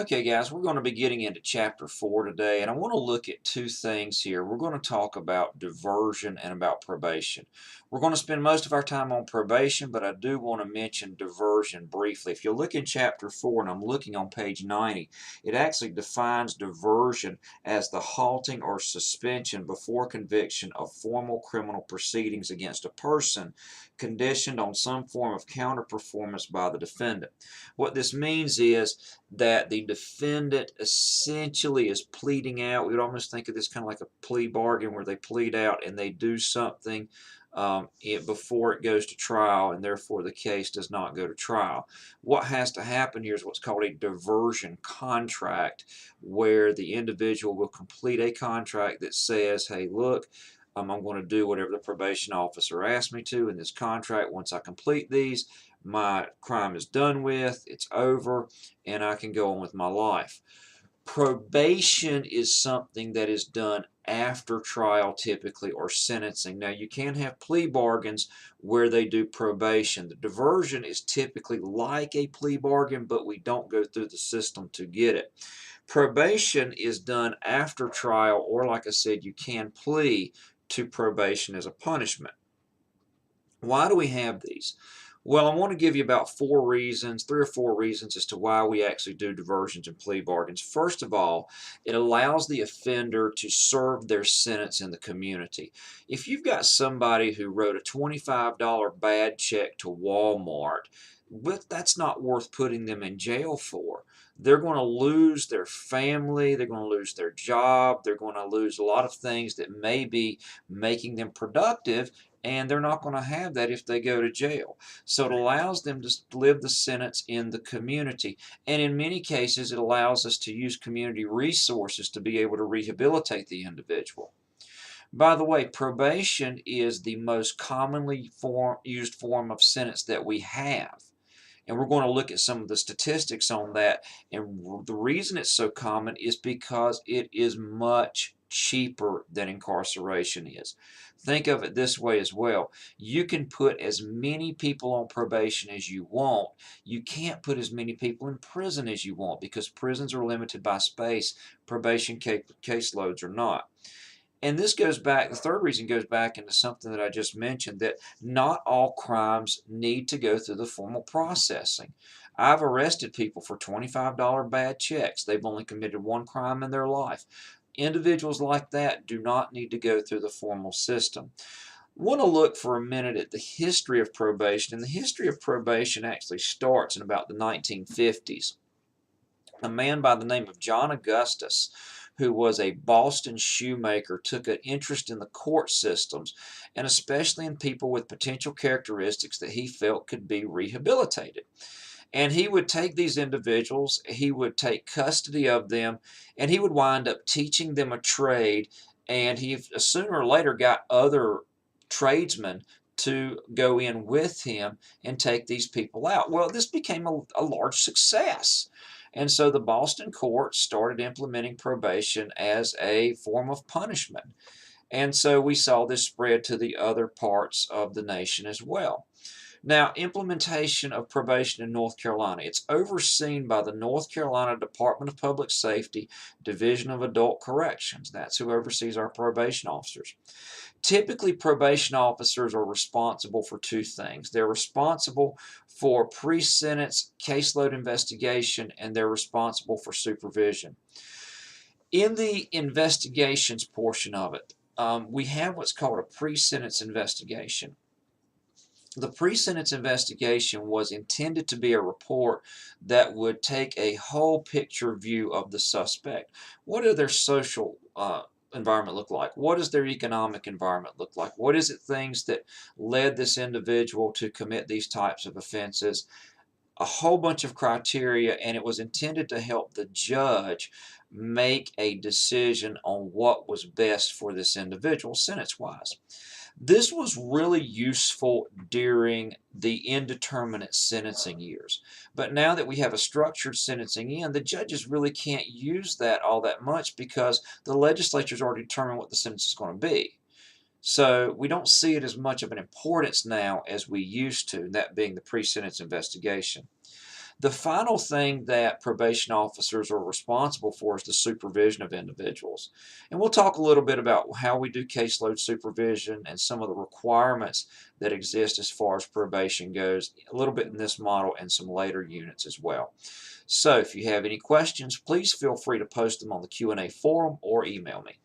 Okay, guys, we're going to be getting into Chapter 4 today, and I want to look at two things here. We're going to talk about diversion and about probation. We're going to spend most of our time on probation, but I do want to mention diversion briefly. If you look in Chapter 4, and I'm looking on page 90, it actually defines diversion as the halting or suspension before conviction of formal criminal proceedings against a person conditioned on some form of counterperformance by the defendant. What this means is that the defendant essentially is pleading out. We would almost think of this kind of like a plea bargain where they plead out and they do something before it goes to trial, and therefore the case does not go to trial. What has to happen here is what's called a diversion contract, where the individual will complete a contract that says, hey, look, I'm going to do whatever the probation officer asked me to in this contract. Once I complete these, my crime is done with, it's over, and I can go on with my life. Probation is something that is done after trial typically, or sentencing. Now you can have plea bargains where they do probation. The diversion is typically like a plea bargain, but we don't go through the system to get it. Probation is done after trial, or like I said, you can plea to probation as a punishment. Why do we have these? Well, I want to give you about four reasons, three or four reasons as to why we actually do diversions and plea bargains. First of all, it allows the offender to serve their sentence in the community. If you've got somebody who wrote a $25 bad check to Walmart, but that's not worth putting them in jail for. They're going to lose their family, they're going to lose their job, they're going to lose a lot of things that may be making them productive, and they're not going to have that if they go to jail. So it allows them to live the sentence in the community. And in many cases, it allows us to use community resources to be able to rehabilitate the individual. By the way, probation is the most commonly used form of sentence that we have. And we're going to look at some of the statistics on that. And the reason it's so common is because it is much cheaper than incarceration is. Think of it this way as well. You can put as many people on probation as you want. You can't put as many people in prison as you want because prisons are limited by space. Probation caseloads are not. And this goes back, the third reason goes back into something that I just mentioned, that not all crimes need to go through the formal processing. I've arrested people for $25 bad checks. They've only committed one crime in their life. Individuals like that do not need to go through the formal system. I want to look for a minute at the history of probation, and the history of probation actually starts in about the 1950s. A man by the name of John Augustus, who was a Boston shoemaker, took an interest in the court systems, and especially in people with potential characteristics that he felt could be rehabilitated. And he would take these individuals, he would take custody of them, and he would wind up teaching them a trade, and he sooner or later got other tradesmen to go in with him and take these people out. Well, this became a large success. And so the Boston courts started implementing probation as a form of punishment. And so we saw this spread to the other parts of the nation as well. Now, implementation of probation in North Carolina. It's overseen by the North Carolina Department of Public Safety, Division of Adult Corrections. That's who oversees our probation officers. Typically, probation officers are responsible for two things. They're responsible for pre-sentence caseload investigation, and they're responsible for supervision. In the investigations portion of it, we have what's called a pre-sentence investigation. The pre-sentence investigation was intended to be a report that would take a whole picture view of the suspect. What do their social environment look like? What does their economic environment look like? What is it things that led this individual to commit these types of offenses? A whole bunch of criteria, and it was intended to help the judge make a decision on what was best for this individual sentence-wise. This was really useful during the indeterminate sentencing years. But now that we have a structured sentencing in, the judges really can't use that all that much because the legislature's already determined what the sentence is going to be. So we don't see it as much of an importance now as we used to, that being the pre-sentence investigation. The final thing that probation officers are responsible for is the supervision of individuals. And we'll talk a little bit about how we do caseload supervision and some of the requirements that exist as far as probation goes, a little bit in this model and some later units as well. So if you have any questions, please feel free to post them on the Q&A forum or email me.